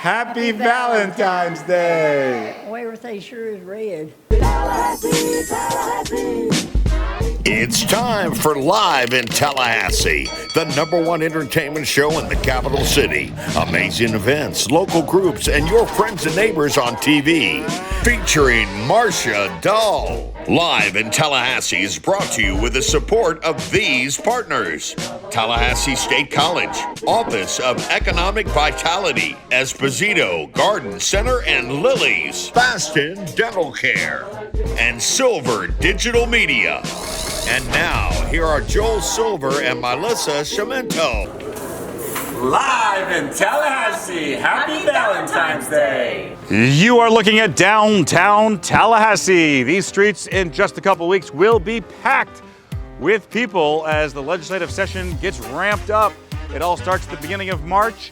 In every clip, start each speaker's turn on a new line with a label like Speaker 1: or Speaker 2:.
Speaker 1: Happy Valentine's Day.
Speaker 2: Well, everything sure is red.
Speaker 3: It's time for Live in Tallahassee, the #1 entertainment show in the capital city. Amazing events, local groups, and your friends and neighbors on TV. Featuring Marcia Dahl. Live in Tallahassee is brought to you with the support of these partners. Tallahassee State College, Office of Economic Vitality, Esposito Garden Center and Lily's, Baston Dental Care, and Silver Digital Media. And now, here are Joel Silver and Melissa Cimento.
Speaker 1: Live in Tallahassee. Happy Valentine's Day.
Speaker 4: You are looking at downtown Tallahassee. These streets in just a couple weeks will be packed with people as the legislative session gets ramped up. It all starts at the beginning of March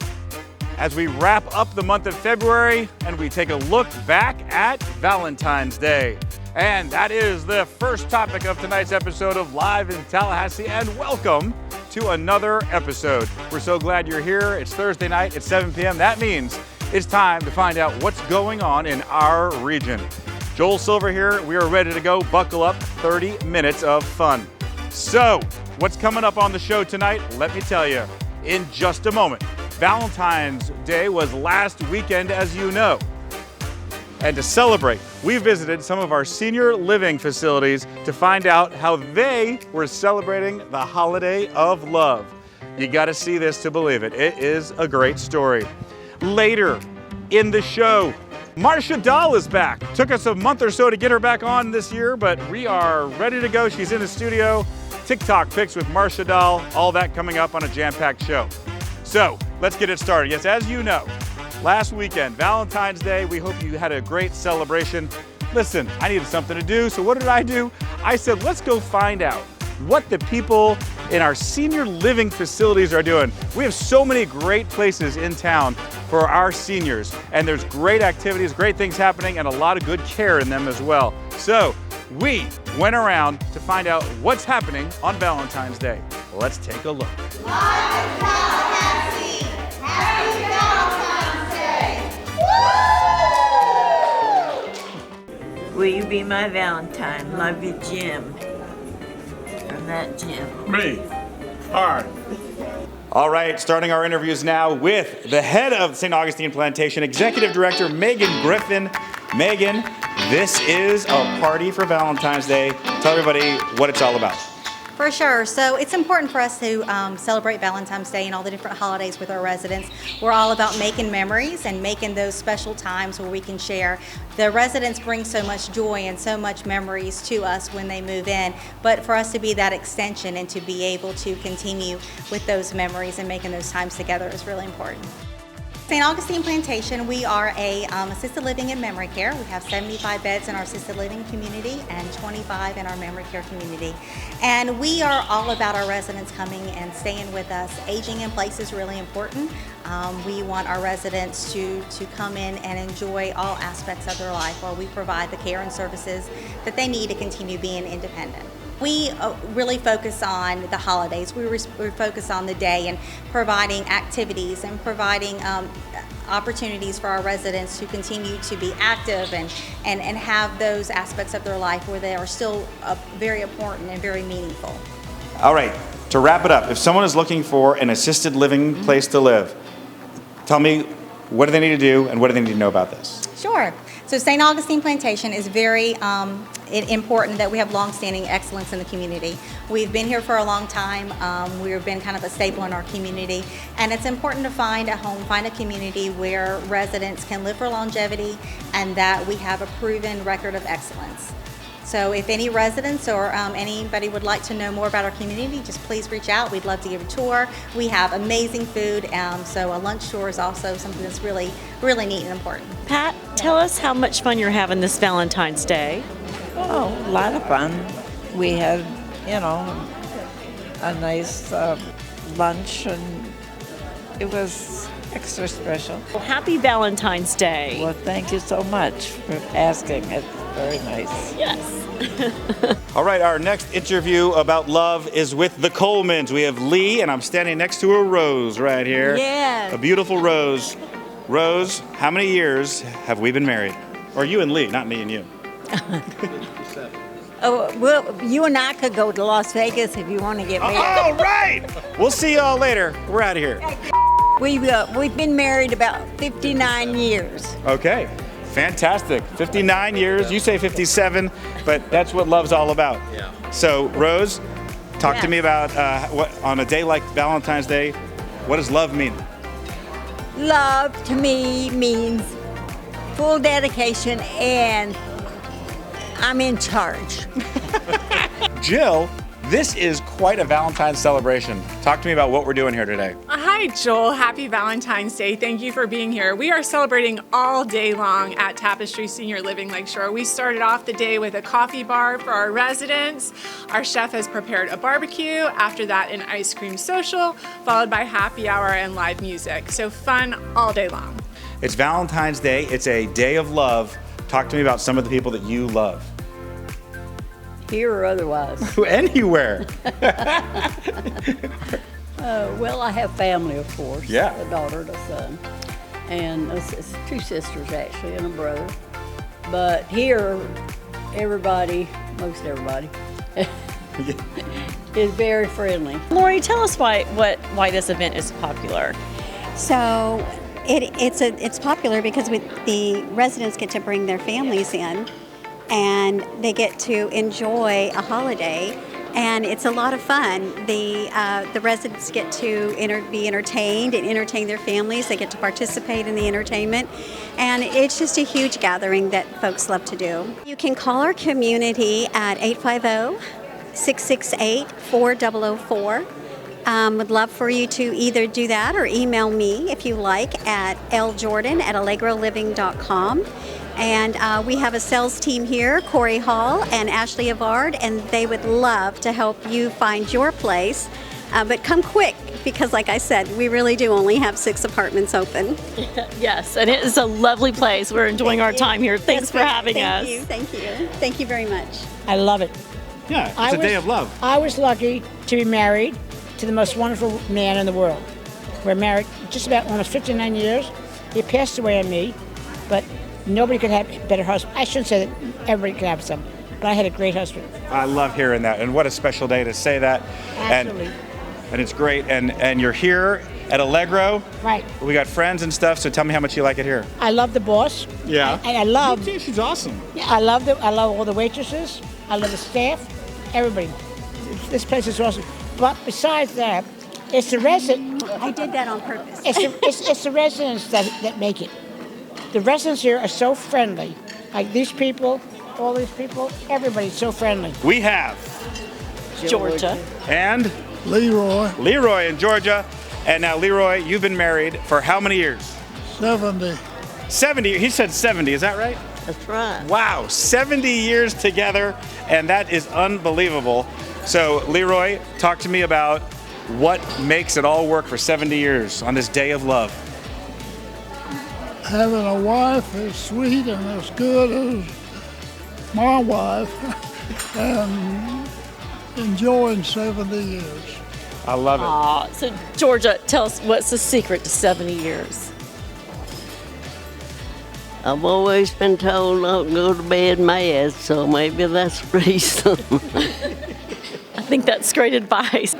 Speaker 4: as we wrap up the month of February and we take a look back at Valentine's Day. And that is the first topic of tonight's episode of Live in Tallahassee, and welcome to another episode. We're so glad you're here. It's Thursday night at 7 p.m. That means it's time to find out what's going on in our region. Joel Silver here. We are ready to go. Buckle up, 30 minutes of fun. So, what's coming up on the show tonight? Let me tell you in just a moment. Valentine's Day was last weekend, as you know. And to celebrate, we visited some of our senior living facilities to find out how they were celebrating the holiday of love. You got to see this to believe it. It is a great story. Later in the show, Marcia Dahl is back. Took us a month or so to get her back on this year, but we are ready to go. She's in the studio. TikTok pics with Marcia Dahl, all that coming up on a jam-packed show. So let's get it started. Yes, as you know, last weekend, Valentine's Day, we hope you had a great celebration. Listen, I needed something to do, so what did I do? I said, let's go find out what the people in our senior living facilities are doing. We have so many great places in town for our seniors, and there's great activities, great things happening, and a lot of good care in them as well. So we went around to find out what's happening on Valentine's Day. Let's take a look.
Speaker 5: Live in Tallahassee, happy Valentine's Day! Woo!
Speaker 2: Will you be my Valentine? Love you, Jim. From that Jim.
Speaker 1: Me. Hard.
Speaker 4: All right, starting our interviews now with the head of St. Augustine Plantation, Executive Director Megan Griffin. Megan, this is a party for Valentine's Day. Tell everybody what it's all about.
Speaker 6: For sure. So it's important for us to celebrate Valentine's Day and all the different holidays with our residents. We're all about making memories and making those special times where we can share. The residents bring so much joy and so much memories to us when they move in, but for us to be that extension and to be able to continue with those memories and making those times together is really important. St. Augustine Plantation, we are a assisted living and memory care. We have 75 beds in our assisted living community and 25 in our memory care community. And we are all about our residents coming and staying with us. Aging in place is really important. We want our residents to come in and enjoy all aspects of their life while we provide the care and services that they need to continue being independent. We really focus on the holidays. We focus on the day and providing activities and providing opportunities for our residents to continue to be active and have those aspects of their life where they are still very important and very meaningful.
Speaker 4: All right, to wrap it up, if someone is looking for an assisted living place to live, tell me, what do they need to do and what do they need to know about this?
Speaker 6: Sure. So St. Augustine Plantation is very important that we have long-standing excellence in the community. We've been here for a long time. We've been kind of a staple in our community, and it's important to find a home, find a community where residents can live for longevity and that we have a proven record of excellence. So if any residents or anybody would like to know more about our community, just please reach out. We'd love to give a tour. We have amazing food, so a lunch tour is also something that's really, really neat and important.
Speaker 7: Pat, tell us how much fun you're having this Valentine's Day.
Speaker 2: Oh, a lot of fun. We had, a nice lunch, and it was extra special.
Speaker 7: Well, happy Valentine's Day.
Speaker 2: Well, thank you so much for asking. It's very nice.
Speaker 7: Yes.
Speaker 4: All right, our next interview about love is with the Colemans. We have Lee, and I'm standing next to a rose right here.
Speaker 7: Yes.
Speaker 4: A beautiful rose. Rose, how many years have we been married? Or you and Lee, not me and you.
Speaker 2: Oh, well, you and I could go to Las Vegas if you want to get married.
Speaker 4: All right. We'll see y'all later. We're out of here.
Speaker 2: We've been married about 59 years.
Speaker 4: Okay. Fantastic. 59 years. You say 57, but that's what love's all about. Yeah. So, Rose, talk to me about what on a day like Valentine's Day, what does love mean?
Speaker 2: Love to me means full dedication and I'm in charge.
Speaker 4: Jill, this is quite a Valentine's celebration. Talk to me about what we're doing here today.
Speaker 8: Hi, Joel. Happy Valentine's Day. Thank you for being here. We are celebrating all day long at Tapestry Senior Living Lakeshore. We started off the day with a coffee bar for our residents. Our chef has prepared a barbecue. After that, an ice cream social, followed by happy hour and live music. So fun all day long.
Speaker 4: It's Valentine's Day. It's a day of love. Talk to me about some of the people that you love.
Speaker 9: Here or otherwise?
Speaker 4: Anywhere.
Speaker 9: Well, I have family, of course.
Speaker 4: Yeah.
Speaker 9: A daughter and a son. And it's two sisters, actually, and a brother. But here, everybody, most everybody, is very friendly.
Speaker 7: Lori, tell us why this event is popular.
Speaker 10: So it's popular because the residents get to bring their families in and they get to enjoy a holiday, and it's a lot of fun. The residents get to be entertained and entertain their families. They get to participate in the entertainment, and it's just a huge gathering that folks love to do. You can call our community at 850-668-4004. Would love for you to either do that or email me if you like at ljordan@allegroliving.com. And we have a sales team here, Corey Hall and Ashley Avard, and they would love to help you find your place. But come quick, because like I said, we really do only have 6 apartments open.
Speaker 7: Yes, and it is a lovely place. We're enjoying our time here. Thanks for having us.
Speaker 10: Thank you. Thank you very much.
Speaker 11: I love it.
Speaker 4: Yeah, it's a day of love.
Speaker 11: I was lucky to be married to the most wonderful man in the world. We're married just about almost 59 years. He passed away on me, but nobody could have a better husband. I shouldn't say that everybody could have some, but I had a great husband.
Speaker 4: I love hearing that, and what a special day to say that.
Speaker 11: Absolutely.
Speaker 4: And it's great, and you're here at Allegro.
Speaker 11: Right.
Speaker 4: We got friends and stuff, so tell me how much you like it here.
Speaker 11: I love the boss.
Speaker 4: Yeah.
Speaker 11: And I love.
Speaker 4: Me too, she's awesome.
Speaker 11: Yeah, I love all the waitresses. I love the staff. Everybody. This place is awesome. But besides that, it's the resident.
Speaker 10: I did that on purpose.
Speaker 11: It's the residents that make it. The residents here are so friendly. Like these people, all these people, everybody's so friendly.
Speaker 4: We have
Speaker 7: Georgia.
Speaker 4: and Leroy in Georgia. And now, Leroy, you've been married for how many years?
Speaker 12: 70.
Speaker 4: 70. He said 70. Is that right?
Speaker 9: That's right.
Speaker 4: Wow, 70 years together, and that is unbelievable. So, Leroy, talk to me about what makes it all work for 70 years on this day of love.
Speaker 12: Having a wife as sweet and as good as my wife, and enjoying 70 years.
Speaker 4: I love it.
Speaker 7: So, Georgia, tell us what's the secret to 70 years?
Speaker 9: I've always been told not to go to bed mad, so maybe that's the reason.
Speaker 7: I think that's great advice.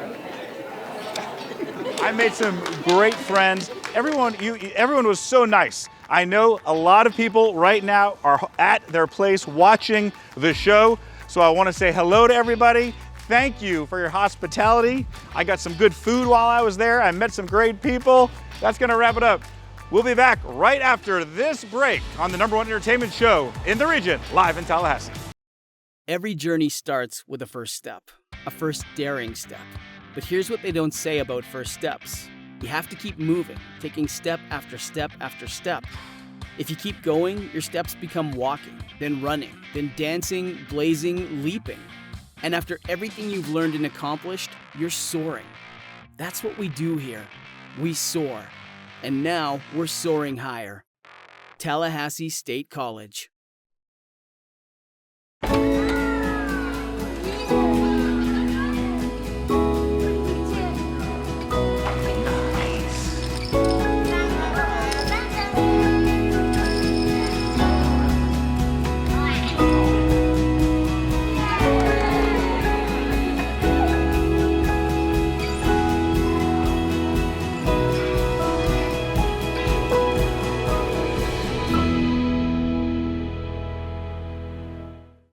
Speaker 4: I made some great friends. Everyone was so nice. I know a lot of people right now are at their place watching the show. So I want to say hello to everybody. Thank you for your hospitality. I got some good food while I was there. I met some great people. That's going to wrap it up. We'll be back right after this break on the #1 entertainment show in the region, live in Tallahassee.
Speaker 13: Every journey starts with a first step, a first daring step. But here's what they don't say about first steps. You have to keep moving, taking step after step after step. If you keep going, your steps become walking, then running, then dancing, blazing, leaping. And after everything you've learned and accomplished, you're soaring. That's what we do here. We soar. And now we're soaring higher. Tallahassee State College.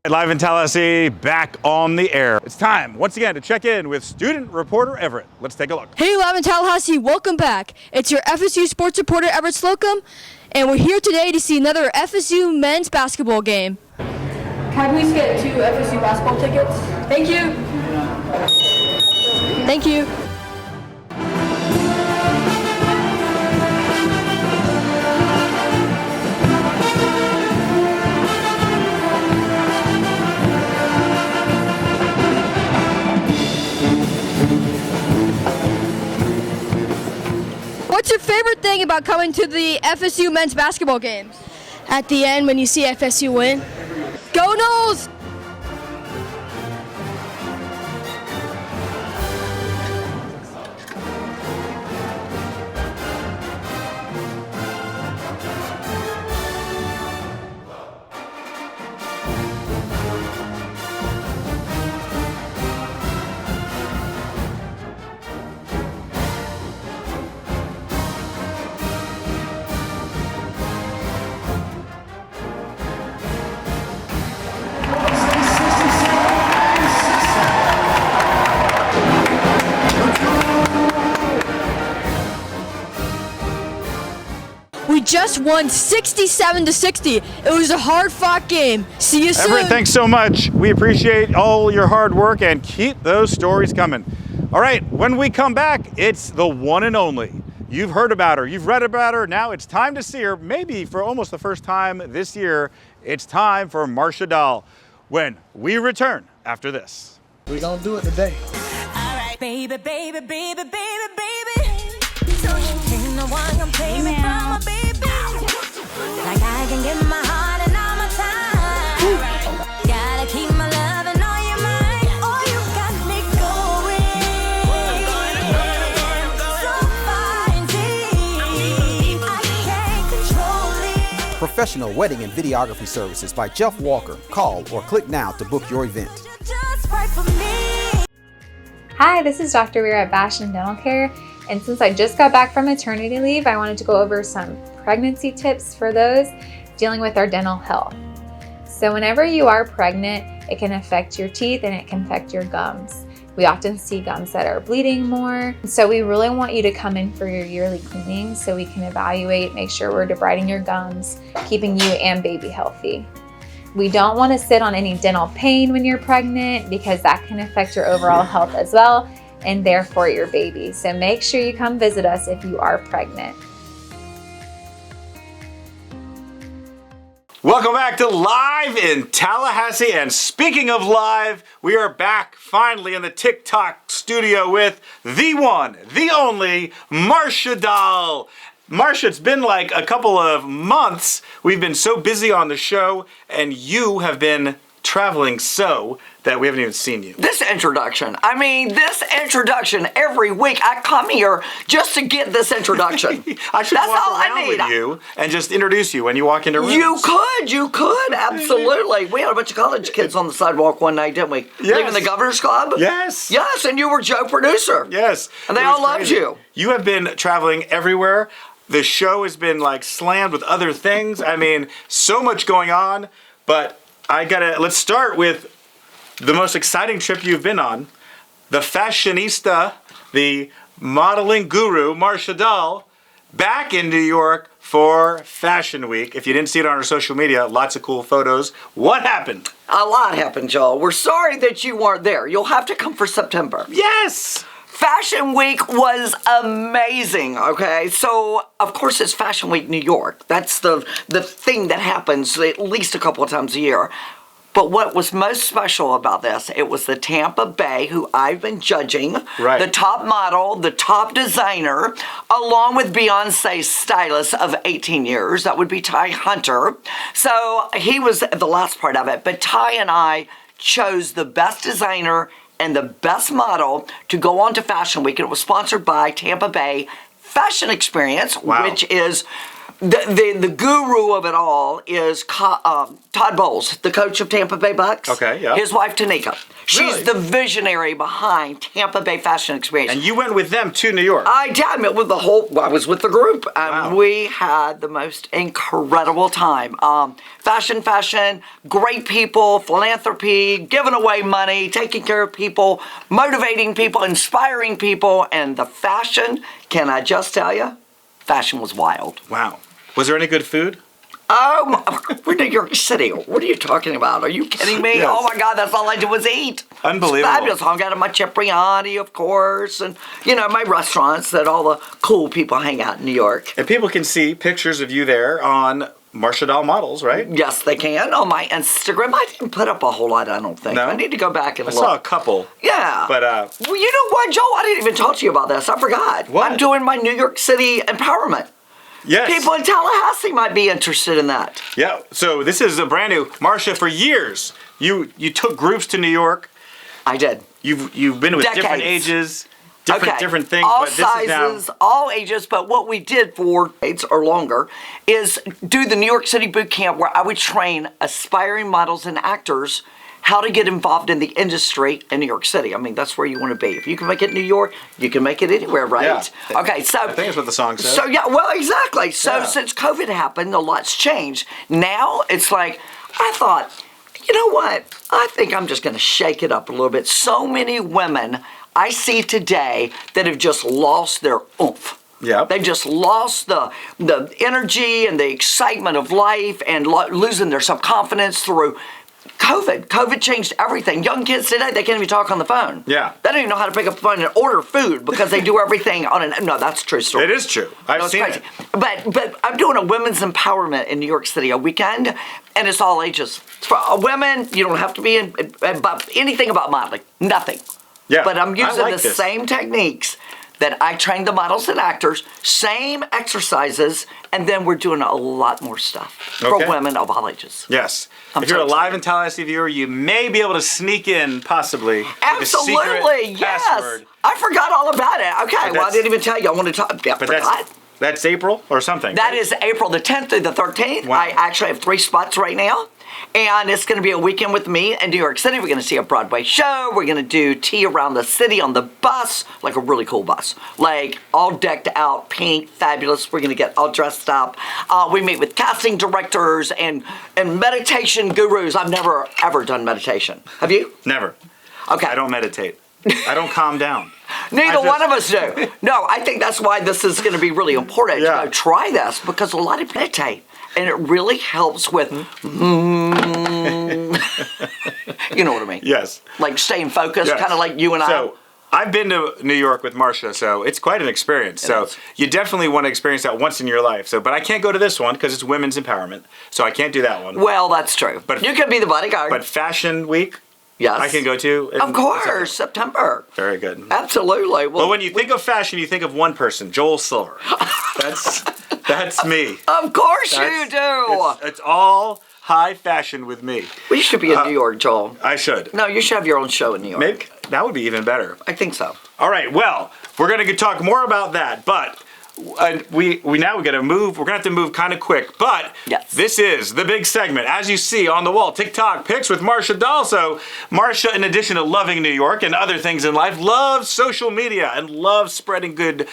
Speaker 4: Live in Tallahassee, back on the air. It's time, once again, to check in with student reporter Everett. Let's take a look.
Speaker 14: Hey, Live in Tallahassee, welcome back. It's your FSU sports reporter Everett Slocum, and we're here today to see another FSU men's basketball game. Can I please get 2 FSU basketball tickets? Thank you. Thank you. What's your favorite thing about coming to the FSU men's basketball games? At the end when you see FSU win. Go Noles! We just won 67-60. It was a hard-fought game. See you soon.
Speaker 4: Everett, thanks so much. We appreciate all your hard work and keep those stories coming. All right, when we come back, it's the one and only. You've heard about her, you've read about her. Now it's time to see her, maybe for almost the first time this year. It's time for Marcia Dahl when we return after this.
Speaker 15: We're gonna do it today.
Speaker 5: All right, baby, baby, baby, baby, baby. So you ain't no one gonna take me from a baby. Like I can give my heart and all my time. Gotta keep my love and all your mind. Oh, you got me going. So far and deep. I can't control it.
Speaker 16: Professional wedding and videography services by Jeff Walker. Call or click now to book your event.
Speaker 5: Just right for me.
Speaker 17: Hi, this is Dr. Weir at Bash and Dental Care, and since I just got back from maternity leave, I wanted to go over some pregnancy tips for those dealing with our dental health. So whenever you are pregnant, it can affect your teeth and it can affect your gums. We often see gums that are bleeding more, so we really want you to come in for your yearly cleaning so we can evaluate, make sure we're debriding your gums, keeping you and baby healthy. We don't want to sit on any dental pain when you're pregnant because that can affect your overall health as well, and therefore your baby. So make sure you come visit us if you are pregnant.
Speaker 4: Welcome back to Live in Tallahassee. And speaking of live, we are back finally in the TikTok studio with the one, the only, Marcia Dahl. Marcia, it's been like a couple of months. We've been so busy on the show, and you have been traveling so that we haven't even seen you.
Speaker 18: This introduction every week. I come here just to get this introduction.
Speaker 4: I should
Speaker 18: That's
Speaker 4: walk
Speaker 18: all
Speaker 4: around
Speaker 18: I need.
Speaker 4: with you and just introduce you when you walk into rooms.
Speaker 18: You could, absolutely. We had a bunch of college kids on the sidewalk one night, didn't we?
Speaker 4: Yes.
Speaker 18: Leaving the Governor's Club?
Speaker 4: Yes.
Speaker 18: Yes, and you were Joe Producer.
Speaker 4: Yes.
Speaker 18: And they all loved you.
Speaker 4: You have been traveling everywhere. The show has been like slammed with other things. I mean, so much going on, but let's start with the most exciting trip you've been on. The fashionista, the modeling guru, Marcia Dahl, back in New York for Fashion Week. If you didn't see it on our social media, lots of cool photos. What happened?
Speaker 18: A lot happened, Joel. We're sorry that you weren't there. You'll have to come for September.
Speaker 4: Yes!
Speaker 18: Fashion Week was amazing, okay? So, of course, it's Fashion Week New York. That's the thing that happens at least a couple of times a year. But what was most special about this, it was the Tampa Bay, who I've been judging,
Speaker 4: right.
Speaker 18: The top model, the top designer, along with Beyonce's stylist of 18 years. That would be Ty Hunter. So he was the last part of it. But Ty and I chose the best designer and the best model to go on to Fashion Week. And it was sponsored by Tampa Bay Fashion Experience,
Speaker 4: wow.
Speaker 18: which is the guru of it all is Todd Bowles, the coach of Tampa Bay Bucks.
Speaker 4: Okay, yeah.
Speaker 18: His wife, Tanika. She's
Speaker 4: Really?
Speaker 18: the visionary behind Tampa Bay Fashion Experience.
Speaker 4: And you went with them to New York.
Speaker 18: I did. I was with the group.
Speaker 4: Wow.
Speaker 18: We had the most incredible time. Fashion, great people, philanthropy, giving away money, taking care of people, motivating people, inspiring people, and the fashion, can I just tell you, fashion was wild.
Speaker 4: Wow. Was there any good food?
Speaker 18: We're New York City. What are you talking about? Are you kidding me?
Speaker 4: Yes.
Speaker 18: Oh my God, that's all I did was eat.
Speaker 4: Unbelievable.
Speaker 18: It's fabulous. Hung out at my Cipriani, of course, and my restaurants that all the cool people hang out in New York.
Speaker 4: And people can see pictures of you there on Marcia Doll Models, right?
Speaker 18: Yes, they can. On my Instagram, I didn't put up a whole lot, I don't think.
Speaker 4: No?
Speaker 18: I need to go back and
Speaker 4: I
Speaker 18: look.
Speaker 4: saw a couple.
Speaker 18: Yeah.
Speaker 4: But,
Speaker 18: well, you know what, Joe? I didn't even talk to you about this. I forgot.
Speaker 4: What?
Speaker 18: I'm doing my New York City empowerment.
Speaker 4: Yes.
Speaker 18: People in Tallahassee might be interested in that.
Speaker 4: Yeah, so this is a brand new. Marcia, for years, you took groups to New York.
Speaker 18: I did.
Speaker 4: You've been with different
Speaker 18: Decades.
Speaker 4: ages, different things,
Speaker 18: all
Speaker 4: but this
Speaker 18: sizes,
Speaker 4: is now.
Speaker 18: all ages. But what we did for decades or longer is do the New York City boot camp where I would train aspiring models and actors how to get involved in the industry in New York City. I mean, that's where you want to be. If you can make it in New York, you can make it anywhere, right?
Speaker 4: Yeah.
Speaker 18: Okay, so
Speaker 4: I think that's what the song says.
Speaker 18: So yeah, well, exactly. So
Speaker 4: Yeah.
Speaker 18: since COVID happened, a lot's changed. Now it's like I thought, you know what? I think I'm just going to shake it up a little bit. So many women I see today that have just lost their oomph.
Speaker 4: Yeah.
Speaker 18: They just lost the energy and the excitement of life and losing their self-confidence through COVID. COVID changed everything. Young kids today, they can't even talk on the phone.
Speaker 4: Yeah.
Speaker 18: They don't even know how to pick up the phone and order food because they do everything on an... No, that's a true story.
Speaker 4: It is true. I've seen
Speaker 18: crazy.
Speaker 4: it.
Speaker 18: But I'm doing a women's empowerment in New York City a weekend, and it's all ages. For women, you don't have to be about anything about modeling. Nothing.
Speaker 4: Yeah.
Speaker 18: But I'm
Speaker 4: I
Speaker 18: using
Speaker 4: like
Speaker 18: the
Speaker 4: this.
Speaker 18: same techniques that I trained the models and actors, same exercises, and then we're doing a lot more stuff for
Speaker 4: Okay.
Speaker 18: women of all ages.
Speaker 4: Yes.
Speaker 18: I'm
Speaker 4: if you're
Speaker 18: so
Speaker 4: a live in Tallahassee viewer, you may be able to sneak in, possibly, with a secret
Speaker 18: Absolutely, yes.
Speaker 4: password.
Speaker 18: I forgot all about it. Okay, well, I
Speaker 4: that's-
Speaker 18: didn't even tell you. I wanted to talk. Yeah,
Speaker 4: But
Speaker 18: forgot.
Speaker 4: that's April or something.
Speaker 18: That is April the 10th through the 13th.
Speaker 4: Wow.
Speaker 18: I actually have 3 spots right now. And it's going to be a weekend with me in New York City. We're going to see a Broadway show. We're going to do tea around the city on the bus, like a really cool bus. Like all decked out, pink, fabulous. We're going to get all dressed up. We meet with casting directors and meditation gurus. I've never, ever done meditation. Have you?
Speaker 4: Never.
Speaker 18: Okay.
Speaker 4: I don't meditate. I don't calm down.
Speaker 18: Neither one of us do. No, I think that's why this is going to be really important to go try this, because a lot of meditate. And it really helps with, you know what I mean?
Speaker 4: Yes.
Speaker 18: Like staying focused,
Speaker 4: Yes.
Speaker 18: kind of like you and
Speaker 4: So, I've been to New York with Marcia, so it's quite an experience. So you definitely want to experience that once in your life. So, but I can't go to this one because it's women's empowerment, so I can't do that one.
Speaker 18: Well, that's true.
Speaker 4: But
Speaker 18: you can be the bodyguard.
Speaker 4: But Fashion Week,
Speaker 18: yes,
Speaker 4: I can go to.
Speaker 18: Of course, September.
Speaker 4: Very good.
Speaker 18: Absolutely.
Speaker 4: Well, when you think of fashion, you think of one person, Joel Silver. That's me.
Speaker 18: Of course you do.
Speaker 4: It's all high fashion with me.
Speaker 18: Well, you should be in New York, Joel.
Speaker 4: I should.
Speaker 18: No, you should have your own show in New York.
Speaker 4: Maybe that would be even better.
Speaker 18: I think so.
Speaker 4: All right. Well, we're gonna talk more about that, but we gotta move. We're gonna have to move kind of quick. But this is the big segment, as you see on the wall. TikTok pics with Marcia Dahl. So Marcia, in addition to loving New York and other things in life, loves social media and loves spreading good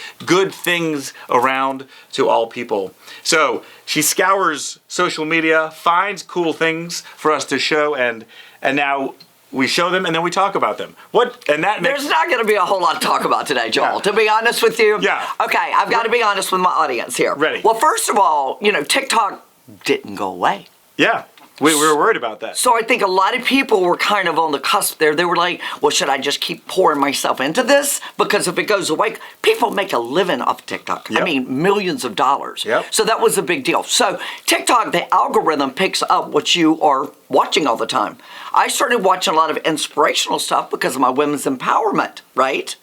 Speaker 4: things around to all people. So she scours social media, finds cool things for us to show, and now we show them and then we talk about them. There's
Speaker 18: not going to be a whole lot to talk about today, Joel.
Speaker 4: Yeah.
Speaker 18: To be honest with you.
Speaker 4: Yeah.
Speaker 18: Okay, I've got to be honest with my audience here.
Speaker 4: Ready.
Speaker 18: Well, first of all, TikTok didn't go away.
Speaker 4: Yeah. We were worried about that.
Speaker 18: So I think a lot of people were kind of on the cusp there. They were like, well, should I just keep pouring myself into this? Because if it goes away, people make a living off TikTok.
Speaker 4: Yep.
Speaker 18: I mean, millions of dollars.
Speaker 4: Yep.
Speaker 18: So that was a big deal. So TikTok, the algorithm picks up what you are watching all the time. I started watching a lot of inspirational stuff because of my women's empowerment, right?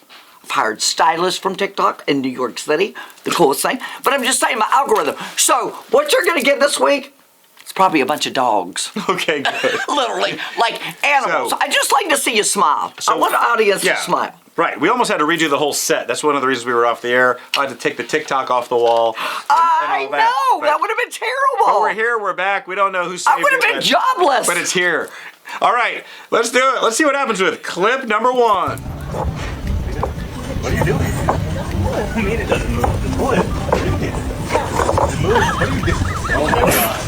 Speaker 18: I've hired stylists from TikTok in New York City, the coolest thing. But I'm just saying, my algorithm. So what you're going to get this week, it's probably a bunch of dogs.
Speaker 4: Okay, good.
Speaker 18: Literally, like animals.
Speaker 4: So-
Speaker 18: I just like to see you smile. I want the audience to smile.
Speaker 4: Right. We almost had to redo the whole set. That's one of the reasons we were off the air. I had to take the TikTok off the wall.
Speaker 18: I know. That would have been terrible.
Speaker 4: But we're here. We're back. We don't know who saved it.
Speaker 18: I would have been jobless.
Speaker 4: But it's here. All right. Let's do it. Let's see what happens with clip number 1.
Speaker 1: What are you doing? I mean, it doesn't move. Just pull it. What are you doing? It moves. What are you doing? Oh my God.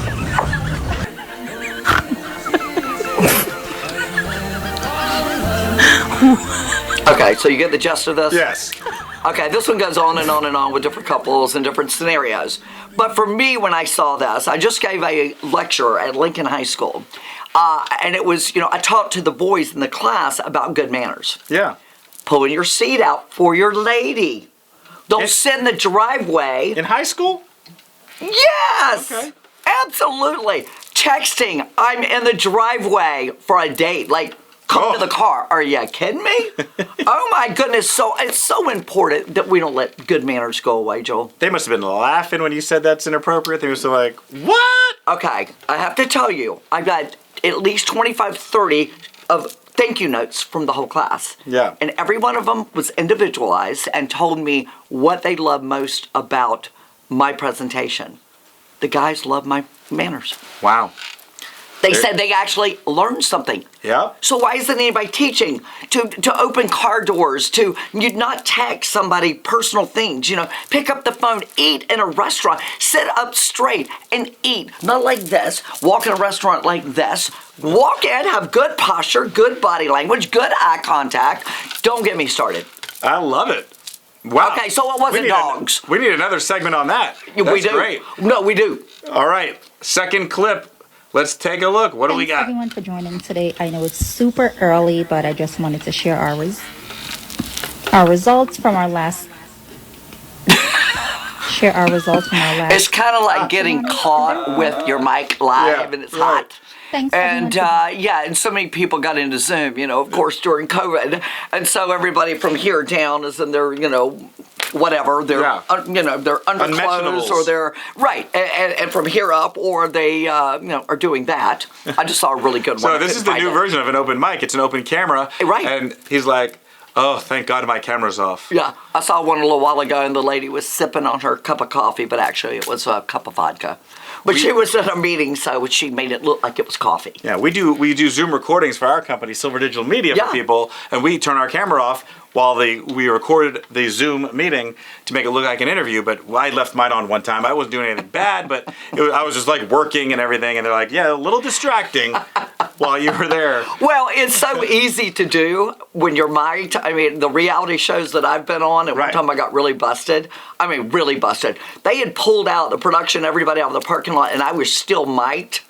Speaker 18: Okay, so you get the gist of this?
Speaker 4: Yes.
Speaker 18: Okay, this one goes on and on and on with different couples and different scenarios. But for me, when I saw this, I just gave a lecture at Lincoln High School. And it was, I talked to the boys in the class about good manners.
Speaker 4: Yeah.
Speaker 18: Pulling your seat out for your lady. Don't sit in the driveway.
Speaker 4: In high school?
Speaker 18: Yes!
Speaker 4: Okay.
Speaker 18: Absolutely. Texting, I'm in the driveway for a date. Like, come to the car. Are you kidding me? Oh my goodness. So it's so important that we don't let good manners go away, Joel.
Speaker 4: They must have been laughing when you said that's inappropriate. They were so like, what?
Speaker 18: Okay, I have to tell you, I got at least 25, 30 of thank you notes from the whole class.
Speaker 4: Yeah.
Speaker 18: And every one of them was individualized and told me what they loved most about my presentation. The guys love my manners.
Speaker 4: Wow.
Speaker 18: They said they actually learned something.
Speaker 4: Yeah.
Speaker 18: So why isn't anybody teaching to open car doors, to you not text somebody personal things, pick up the phone, eat in a restaurant, sit up straight and eat, not like this, walk in a restaurant like this, walk in, have good posture, good body language, good eye contact. Don't get me started.
Speaker 4: I love it. Wow.
Speaker 18: Okay, so it wasn't dogs.
Speaker 4: We need another segment on that.
Speaker 18: We
Speaker 4: That's
Speaker 18: do.
Speaker 4: Great.
Speaker 18: No, we do.
Speaker 4: All right, second clip. Let's take a look. What do we got?
Speaker 15: Thanks everyone for joining today. I know it's super early, but I just wanted to share our results from our last.
Speaker 18: It's kind of like getting caught with your mic live and it's hot.
Speaker 15: Thanks.
Speaker 18: And and so many people got into Zoom, of course, during COVID. And so everybody from here down is in their, whatever, they're, they're underclothes or they're, right. And from here up, or they, are doing that. I just saw a really good one.
Speaker 4: So this is the new version of an open mic. It's an open camera.
Speaker 18: Right.
Speaker 4: And he's like, oh, thank God my camera's off.
Speaker 18: Yeah, I saw one a little while ago, and the lady was sipping on her cup of coffee, but actually it was a cup of vodka. But she was at a meeting, so she made it look like it was coffee.
Speaker 4: Yeah, we do Zoom recordings for our company, Silver Digital Media, for people, and we turn our camera off while we recorded the Zoom meeting to make it look like an interview. But I left mine on one time. I wasn't doing anything bad, but I was just like working and everything, and they're like, yeah, a little distracting while you were there.
Speaker 18: Well, it's so easy to do when you're mic'd. I mean, the reality shows that I've been on, and one time I got really busted. I mean, really busted. They had pulled out the production, everybody out of the parking lot, and I was still mic'd.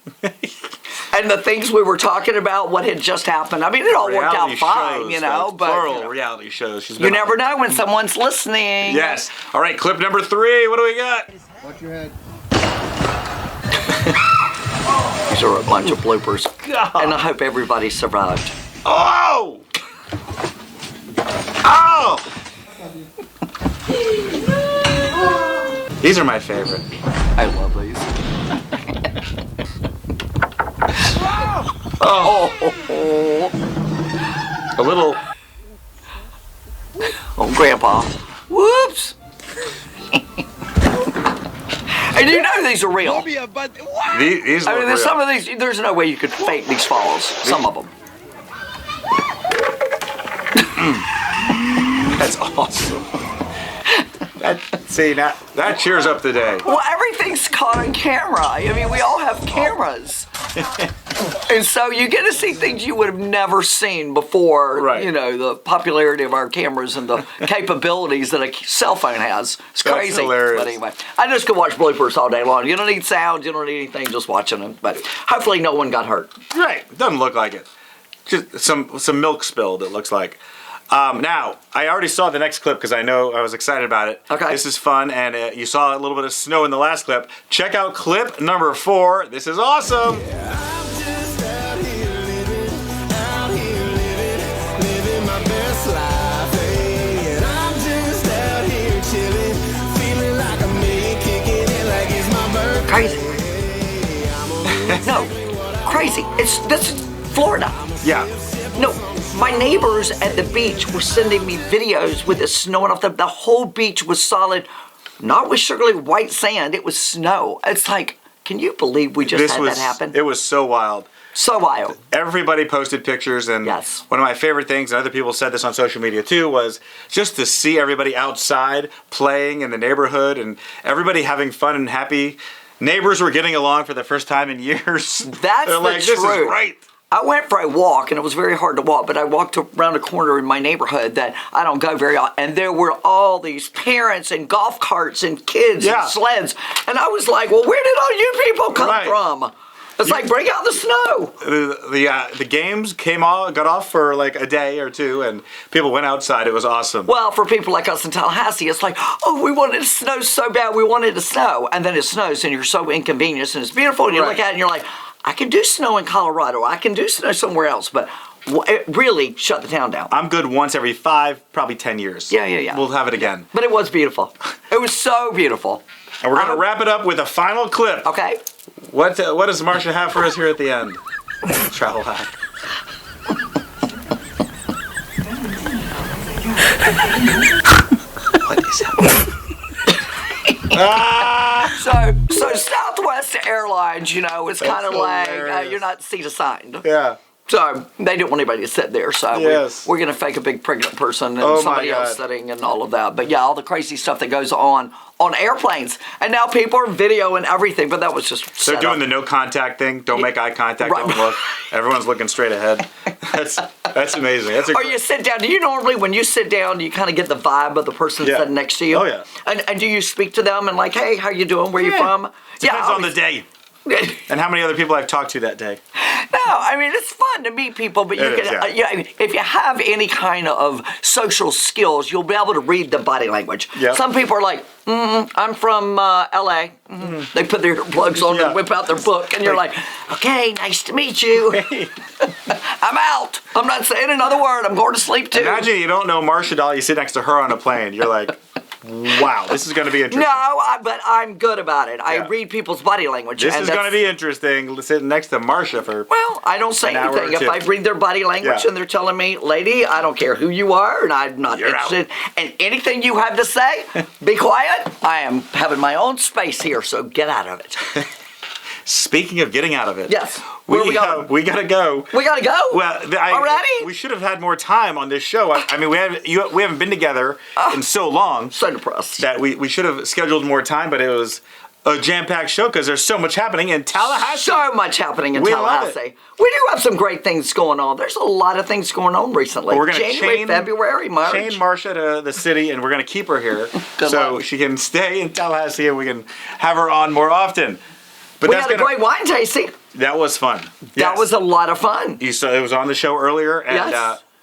Speaker 18: And the things we were talking about, what had just happened, I mean, it all worked out fine, but
Speaker 4: plural reality shows.
Speaker 18: You never know when someone's listening.
Speaker 4: Yes. All right, clip number 3. What do we got?
Speaker 12: Watch your head.
Speaker 18: These are a bunch of bloopers. God. And I hope everybody survived.
Speaker 4: Oh! Oh! These are my favorite.
Speaker 18: I love these.
Speaker 4: Oh! A little.
Speaker 18: Oh, Grandpa. Whoops! And these are real.
Speaker 4: These
Speaker 18: I
Speaker 4: mean,
Speaker 18: mean, there's some of these, there's no way you could fake these falls. Some of them.
Speaker 4: That's awesome. See, now that cheers up the day.
Speaker 18: Well, everything's caught on camera. I mean, we all have cameras. And so you get to see things you would have never seen before, the popularity of our cameras and the capabilities that a cell phone has. It's crazy.
Speaker 4: That's hilarious.
Speaker 18: But anyway, I just could watch bloopers all day long. You don't need sound, you don't need anything, just watching them. But hopefully no one got hurt.
Speaker 4: Right. Doesn't look like it. Just some milk spilled, it looks like. Now, I already saw the next clip because I was excited about it.
Speaker 18: Okay.
Speaker 4: This is fun, and you saw a little bit of snow in the last clip. Check out clip number 4. This is awesome.
Speaker 18: Crazy. No, crazy. This is Florida.
Speaker 4: Yeah.
Speaker 18: No, my neighbors at the beach were sending me videos with it snowing off. The whole beach was solid, not with sugary white sand. It was snow. It's like, can you believe we just had that happen?
Speaker 4: It was so wild.
Speaker 18: So wild.
Speaker 4: Everybody posted pictures, and one of my favorite things, and other people said this on social media too, was just to see everybody outside playing in the neighborhood and everybody having fun and happy. Neighbors were getting along for the first time in years.
Speaker 18: That's
Speaker 4: They're like, this is great.
Speaker 18: I went for a walk, and it was very hard to walk, but I walked around a corner in my neighborhood that I don't go very often, and there were all these parents and golf carts and kids and sleds, and I was like, well, where did all you people come from? It's like, bring out the snow.
Speaker 4: The games got off for like a day or two, and people went outside. It was awesome.
Speaker 18: Well, for people like us in Tallahassee, it's like, oh, we wanted to snow so bad, we wanted to snow. And then it snows, and you're so inconvenienced, and it's beautiful, and you look at it, and you're like, I can do snow in Colorado. I can do snow somewhere else, but it really shut the town down.
Speaker 4: I'm good once every 5, probably 10 years.
Speaker 18: Yeah.
Speaker 4: We'll have it again.
Speaker 18: But it was beautiful. It was so beautiful.
Speaker 4: And we're going to wrap it up with a final clip.
Speaker 18: Okay.
Speaker 4: What does Marcia have for us here at the end? Travel hack. What is happening?
Speaker 18: So Southwest Airlines, you know, it's kind of like you're not seat assigned.
Speaker 4: Yeah.
Speaker 18: So they didn't want anybody to sit there. So we're going to fake a big pregnant person and somebody else sitting and all of that. But yeah, all the crazy stuff that goes on airplanes. And now people are videoing everything. But that was just
Speaker 4: They're doing the no contact thing. Don't make eye contact. Don't look. Everyone's looking straight ahead. That's amazing. Or
Speaker 18: you sit down. Do you normally, when you sit down, you kind of get the vibe of the person sitting next to you?
Speaker 4: Oh, yeah.
Speaker 18: And do you speak to them and like, hey, how you doing? Where you from?
Speaker 4: Depends on the day. And how many other people I've talked to that day.
Speaker 18: No, I mean, it's fun to meet people, but if you have any kind of social skills, you'll be able to read the body language. Yep. Some people are like, I'm from L.A. They put their plugs on and whip out their book, and you're like, okay, nice to meet you. I'm out. I'm not saying another word. I'm going to sleep too.
Speaker 4: Imagine you don't know Marcia Dahl, you sit next to her on a plane. You're like, wow, this is going to be interesting.
Speaker 18: No, but I'm good about it. I read people's body language.
Speaker 4: This is going to be interesting, sitting next to Marcia for
Speaker 18: Well, I don't say anything. If I read their body language and they're telling me, lady, I don't care who you are, and I'm not interested in anything you have to say, be quiet. I am having my own space here, so get out of it.
Speaker 4: Speaking of getting out of it.
Speaker 18: Yes. Where are we going?
Speaker 4: We got to go.
Speaker 18: We got to go?
Speaker 4: Well,
Speaker 18: already?
Speaker 4: We should have had more time on this show. I mean, we haven't been together in so long.
Speaker 18: So depressed.
Speaker 4: That we should have scheduled more time, but it was a jam-packed show because there's so much happening in Tallahassee.
Speaker 18: So much happening in Tallahassee. We do have some great things going on. There's a lot of things going on recently.
Speaker 4: We're going to
Speaker 18: January, February, March.
Speaker 4: Chain Marcia to the city, and we're going to keep her here so she can stay in Tallahassee, and we can have her on more often. But
Speaker 18: we had a great wine tasting.
Speaker 4: That was fun.
Speaker 18: That was a lot of fun.
Speaker 4: You saw it was on the show earlier, and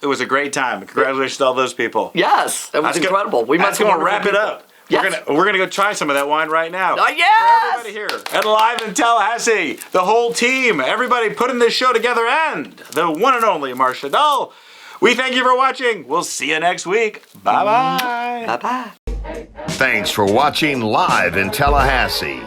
Speaker 4: it was a great time. Congratulations to all those people.
Speaker 18: Yes, it was incredible. We met some
Speaker 4: going to wrap it up.
Speaker 18: Yes.
Speaker 4: We're gonna go try some of that wine right now.
Speaker 18: Yes!
Speaker 4: For everybody here at Live in Tallahassee, the whole team, everybody putting this show together, and the one and only Marcia Dahl. We thank you for watching. We'll see you next week. Bye-bye.
Speaker 18: Bye-bye.
Speaker 3: Thanks for watching Live in Tallahassee.